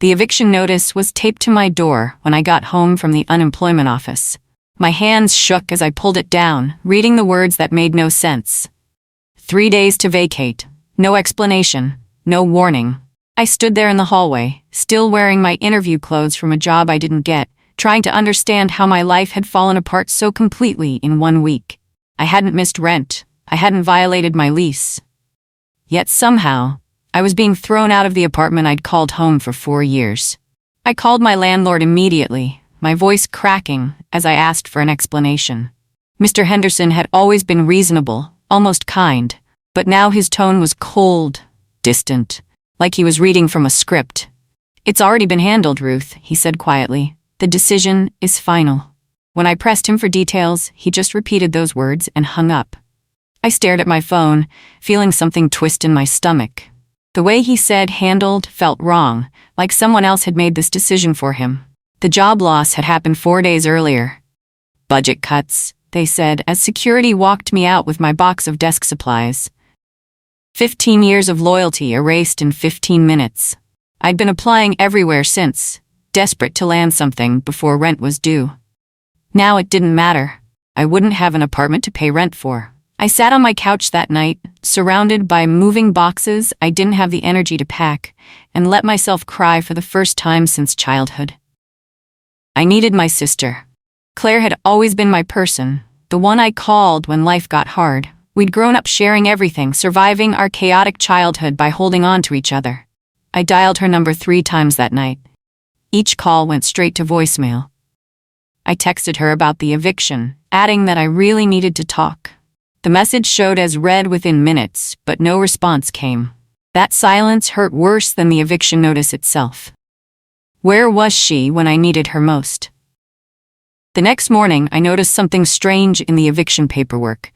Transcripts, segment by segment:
The eviction notice was taped to my door when I got home from the unemployment office. My hands shook as I pulled it down, reading the words that made no sense. 3 days to vacate. No explanation. No warning. I stood there in the hallway, still wearing my interview clothes from a job I didn't get, trying to understand how my life had fallen apart so completely in 1 week. I hadn't missed rent. I hadn't violated my lease. Yet somehow, I was being thrown out of the apartment I'd called home for 4 years. I called my landlord immediately, my voice cracking as I asked for an explanation. Mr. Henderson had always been reasonable, almost kind, but now his tone was cold, distant, like he was reading from a script. "It's already been handled, Ruth," he said quietly. "The decision is final." When I pressed him for details, he just repeated those words and hung up. I stared at my phone, feeling something twist in my stomach. The way he said handled felt wrong, like someone else had made this decision for him. The job loss had happened 4 days earlier. "Budget cuts," they said as security walked me out with my box of desk supplies. 15 years of loyalty erased in 15 minutes. I'd been applying everywhere since, desperate to land something before rent was due. Now it didn't matter. I wouldn't have an apartment to pay rent for. I sat on my couch that night, surrounded by moving boxes I didn't have the energy to pack, and let myself cry for the first time since childhood. I needed my sister. Claire had always been my person, the one I called when life got hard. We'd grown up sharing everything, surviving our chaotic childhood by holding on to each other. I dialed her number 3 times that night. Each call went straight to voicemail. I texted her about the eviction, adding that I really needed to talk. The message showed as read within minutes, but no response came. That silence hurt worse than the eviction notice itself. Where was she when I needed her most? The next morning, I noticed something strange in the eviction paperwork.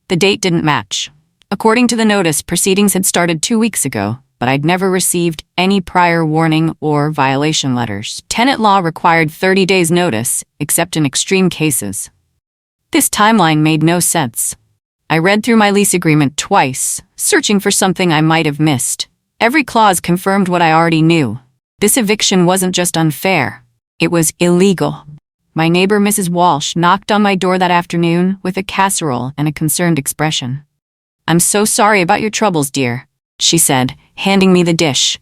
The date didn't match. According to the notice, proceedings had started 2 weeks ago, but I'd never received any prior warning or violation letters. Tenant law required 30 days notice, except in extreme cases. This timeline made no sense. I read through my lease agreement twice, searching for something I might have missed. Every clause confirmed what I already knew. This eviction wasn't just unfair. It was illegal. My neighbor, Mrs. Walsh, knocked on my door that afternoon with a casserole and a concerned expression. "I'm so sorry about your troubles, dear," she said, handing me the dish.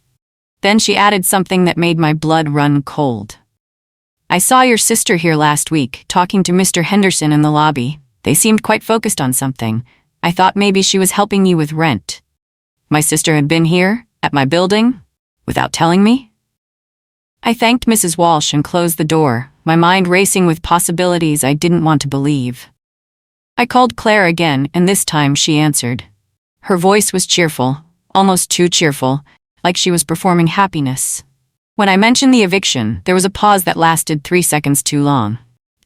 Then she added something that made my blood run cold. "I saw your sister here last week, talking to Mr. Henderson in the lobby. They seemed quite focused on something. I thought maybe she was helping you with rent." My sister had been here, at my building, without telling me? I thanked Mrs. Walsh and closed the door, my mind racing with possibilities I didn't want to believe. I called Claire again, and this time she answered. Her voice was cheerful, almost too cheerful, like she was performing happiness. When I mentioned the eviction, there was a pause that lasted 3 seconds too long.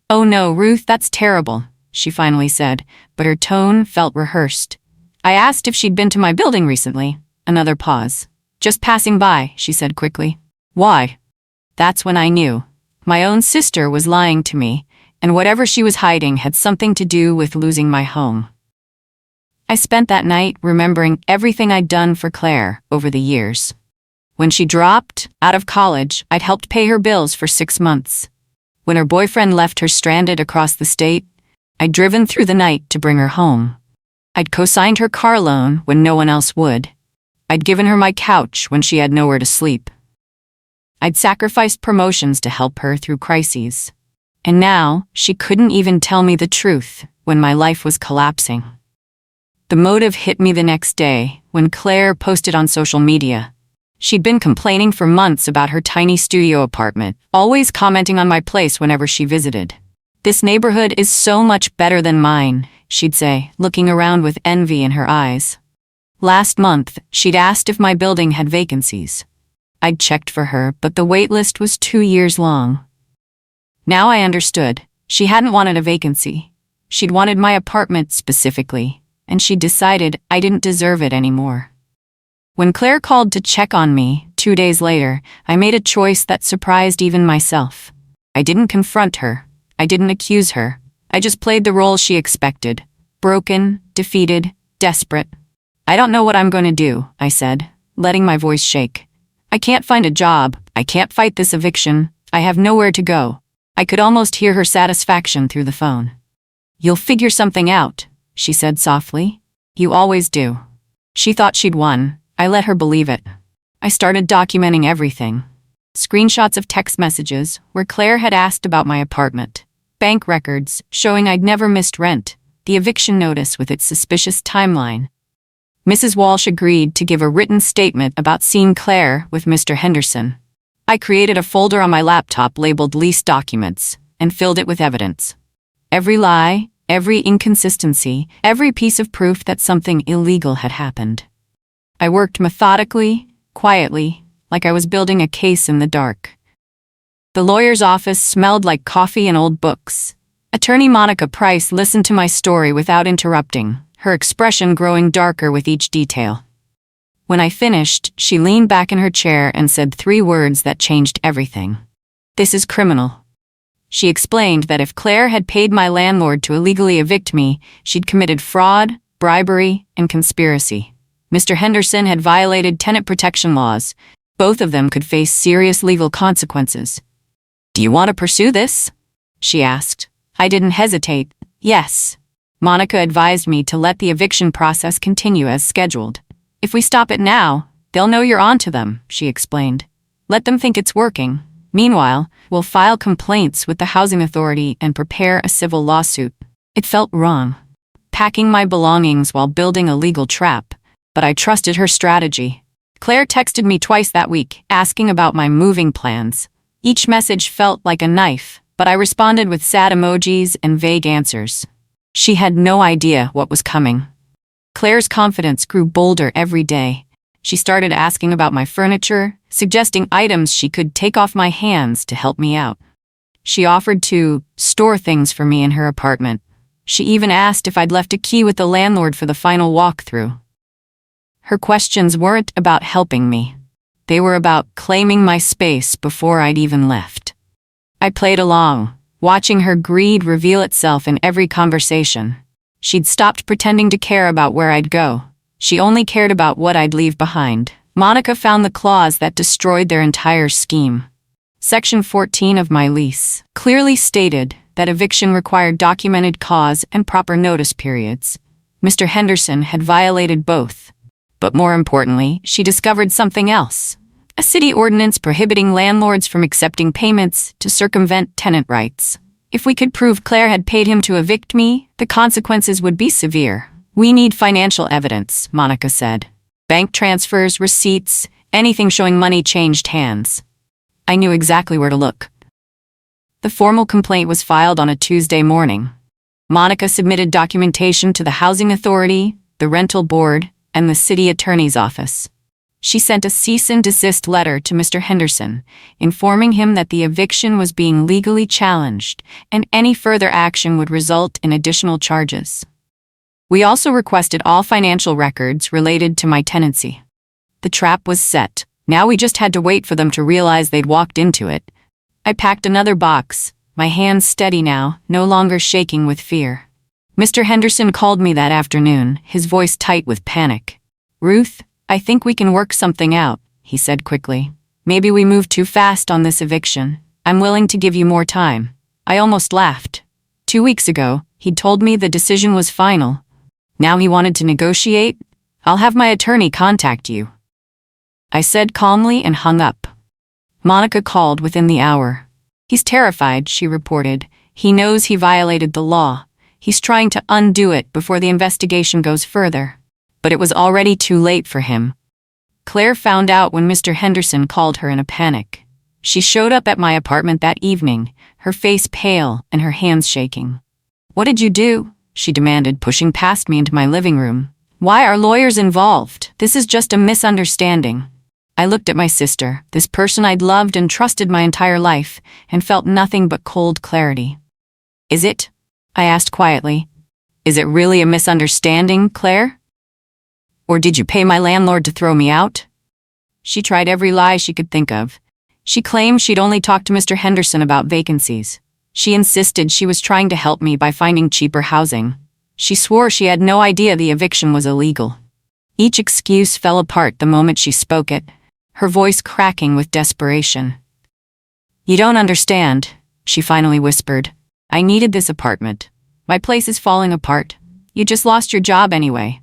"Oh no, Ruth, that's terrible," she finally said, but her tone felt rehearsed. I asked if she'd been to my building recently. Another pause. "Just passing by," she said quickly. "Why?" That's when I knew. My own sister was lying to me, and whatever she was hiding had something to do with losing my home. I spent that night remembering everything I'd done for Claire over the years. When she dropped out of college, I'd helped pay her bills for 6 months. When her boyfriend left her stranded across the state, I'd driven through the night to bring her home. I'd co-signed her car loan when no one else would. I'd given her my couch when she had nowhere to sleep. I'd sacrificed promotions to help her through crises. And now, she couldn't even tell me the truth when my life was collapsing. The motive hit me the next day when Claire posted on social media. She'd been complaining for months about her tiny studio apartment, always commenting on my place whenever she visited. "This neighborhood is so much better than mine," she'd say, looking around with envy in her eyes. Last month, she'd asked if my building had vacancies. I'd checked for her, but the wait list was 2 years long. Now I understood. She hadn't wanted a vacancy. She'd wanted my apartment specifically, and she'd decided I didn't deserve it anymore. When Claire called to check on me 2 days later, I made a choice that surprised even myself. I didn't confront her. I didn't accuse her. I just played the role she expected. Broken, defeated, desperate. "I don't know what I'm going to do," I said, letting my voice shake. "I can't find a job, I can't fight this eviction. I have nowhere to go. I could almost hear her satisfaction through the phone. You'll figure something out, she said softly. You always do. She thought she'd won. I let her believe it. I started documenting everything. Screenshots of text messages where Claire had asked about my apartment. Bank records showing I'd never missed rent. The eviction notice with its suspicious timeline. Mrs. Walsh agreed to give a written statement about seeing Claire with Mr. Henderson. I created a folder on my laptop labeled Lease Documents and filled it with evidence. Every lie, every inconsistency, every piece of proof that something illegal had happened. I worked methodically, quietly, like I was building a case in the dark. The lawyer's office smelled like coffee and old books. Attorney Monica Price listened to my story without interrupting, her expression growing darker with each detail. When I finished, she leaned back in her chair and said 3 words that changed everything. This is criminal. She explained that if Claire had paid my landlord to illegally evict me, she'd committed fraud, bribery, and conspiracy. Mr. Henderson had violated tenant protection laws. Both of them could face serious legal consequences. Do you want to pursue this? She asked. I didn't hesitate. Yes. Monica advised me to let the eviction process continue as scheduled. If we stop it now, they'll know you're onto them, she explained. Let them think it's working. Meanwhile, we'll file complaints with the housing authority and prepare a civil lawsuit. It felt wrong. Packing my belongings while building a legal trap, but I trusted her strategy. Claire texted me twice that week, asking about my moving plans. Each message felt like a knife, but I responded with sad emojis and vague answers. She had no idea what was coming. Claire's confidence grew bolder every day. She started asking about my furniture, suggesting items she could take off my hands to help me out. She offered to store things for me in her apartment. She even asked if I'd left a key with the landlord for the final walkthrough. Her questions weren't about helping me. They were about claiming my space before I'd even left. I played along, watching her greed reveal itself in every conversation. She'd stopped pretending to care about where I'd go. She only cared about what I'd leave behind. Monica found the clause that destroyed their entire scheme. Section 14 of my lease clearly stated that eviction required documented cause and proper notice periods. Mr. Henderson had violated both. But more importantly, she discovered something else. A city ordinance prohibiting landlords from accepting payments to circumvent tenant rights. If we could prove Claire had paid him to evict me, the consequences would be severe. We need financial evidence, Monica said. Bank transfers, receipts, anything showing money changed hands. I knew exactly where to look. The formal complaint was filed on a Tuesday morning. Monica submitted documentation to the housing authority, the rental board, and the city attorney's office. She sent a cease and desist letter to Mr. Henderson, informing him that the eviction was being legally challenged and any further action would result in additional charges. We also requested all financial records related to my tenancy. The trap was set. Now we just had to wait for them to realize they'd walked into it. I packed another box, my hands steady now, no longer shaking with fear. Mr. Henderson called me that afternoon, his voice tight with panic. Ruth, I think we can work something out, he said quickly. Maybe we moved too fast on this eviction. I'm willing to give you more time. I almost laughed. 2 weeks ago, he'd told me the decision was final. Now he wanted to negotiate? I'll have my attorney contact you. I said calmly and hung up. Monica called within the hour. He's terrified, she reported. He knows he violated the law. He's trying to undo it before the investigation goes further. But it was already too late for him. Claire found out when Mr. Henderson called her in a panic. She showed up at my apartment that evening, her face pale and her hands shaking. What did you do? She demanded, pushing past me into my living room. Why are lawyers involved? This is just a misunderstanding. I looked at my sister, this person I'd loved and trusted my entire life, and felt nothing but cold clarity. Is it? I asked quietly. Is it really a misunderstanding, Claire? Or did you pay my landlord to throw me out? She tried every lie she could think of. She claimed she'd only talked to Mr. Henderson about vacancies. She insisted she was trying to help me by finding cheaper housing. She swore she had no idea the eviction was illegal. Each excuse fell apart the moment she spoke it. her voice cracking with desperation. "You don't understand," she finally whispered. "I needed this apartment. My place is falling apart. You just lost your job anyway.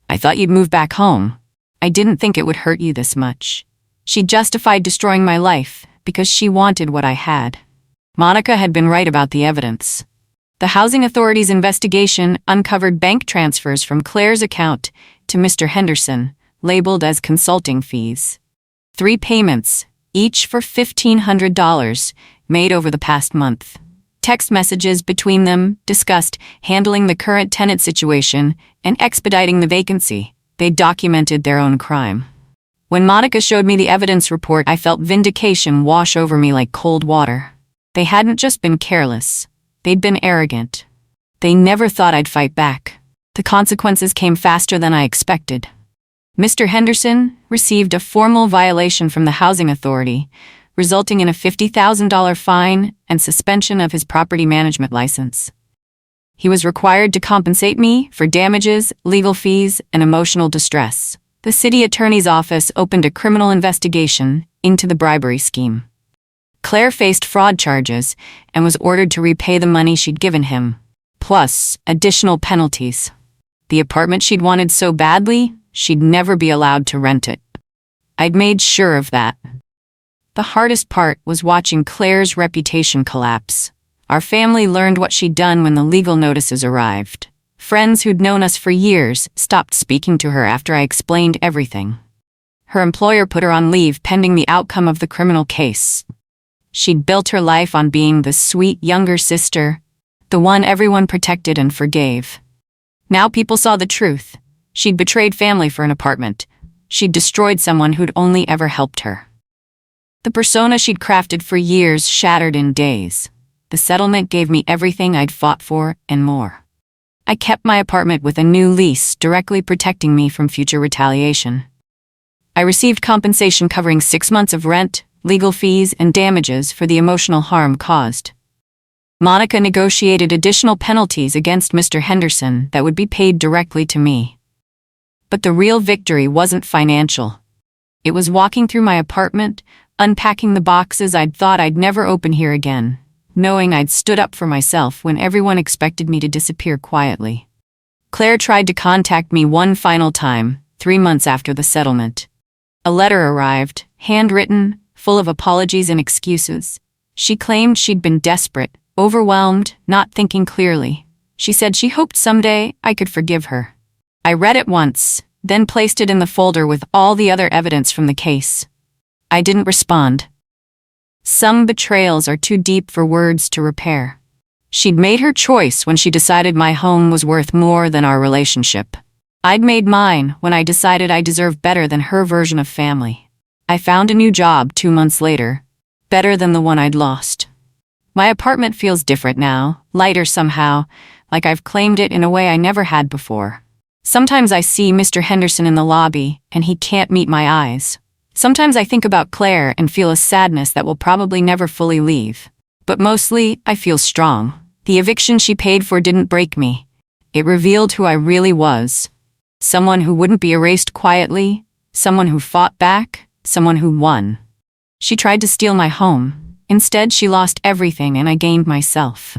I thought you'd move back home. I didn't think it would hurt you this much." She justified destroying my life because she wanted what I had. Monica had been right about the evidence. The Housing Authority's investigation uncovered bank transfers from Claire's account to Mr. Henderson, labeled as consulting fees. 3 payments, each for $1,500, made over the past month. Text messages between them discussed handling the current tenant situation and expediting the vacancy. They documented their own crime. When Monica showed me the evidence report, I felt vindication wash over me like cold water. They hadn't just been careless. They'd been arrogant. They never thought I'd fight back. The consequences came faster than I expected. Mr. Henderson received a formal violation from the Housing Authority, resulting in a $50,000 fine and suspension of his property management license. He was required to compensate me for damages, legal fees, and emotional distress. The city attorney's office opened a criminal investigation into the bribery scheme. Claire faced fraud charges and was ordered to repay the money she'd given him, plus additional penalties. The apartment she'd wanted so badly, she'd never be allowed to rent it. I'd made sure of that. The hardest part was watching Claire's reputation collapse. Our family learned what she'd done when the legal notices arrived. Friends who'd known us for years stopped speaking to her after I explained everything. Her employer put her on leave pending the outcome of the criminal case. She'd built her life on being the sweet younger sister, the one everyone protected and forgave. Now people saw the truth. She'd betrayed family for an apartment. She'd destroyed someone who'd only ever helped her. The persona she'd crafted for years shattered in days. The settlement gave me everything I'd fought for and more. I kept my apartment with a new lease directly protecting me from future retaliation. I received compensation covering 6 months of rent, legal fees, and damages for the emotional harm caused. Monica negotiated additional penalties against Mr. Henderson that would be paid directly to me. But the real victory wasn't financial. It was walking through my apartment, unpacking the boxes I'd thought I'd never open here again, knowing I'd stood up for myself when everyone expected me to disappear quietly. Claire tried to contact me one final time, 3 months after the settlement. A letter arrived, handwritten, full of apologies and excuses. She claimed she'd been desperate, overwhelmed, not thinking clearly. She said she hoped someday I could forgive her. I read it once, then placed it in the folder with all the other evidence from the case. I didn't respond. Some betrayals are too deep for words to repair. She'd made her choice when she decided my home was worth more than our relationship. I'd made mine when I decided I deserved better than her version of family. I found a new job 2 months later, better than the one I'd lost. My apartment feels different now, lighter somehow, like I've claimed it in a way I never had before. Sometimes I see Mr. Henderson in the lobby, and he can't meet my eyes. Sometimes I think about Claire and feel a sadness that will probably never fully leave. But mostly, I feel strong. The eviction she paid for didn't break me. It revealed who I really was. Someone who wouldn't be erased quietly, someone who fought back, someone who won. She tried to steal my home. Instead, she lost everything and I gained myself.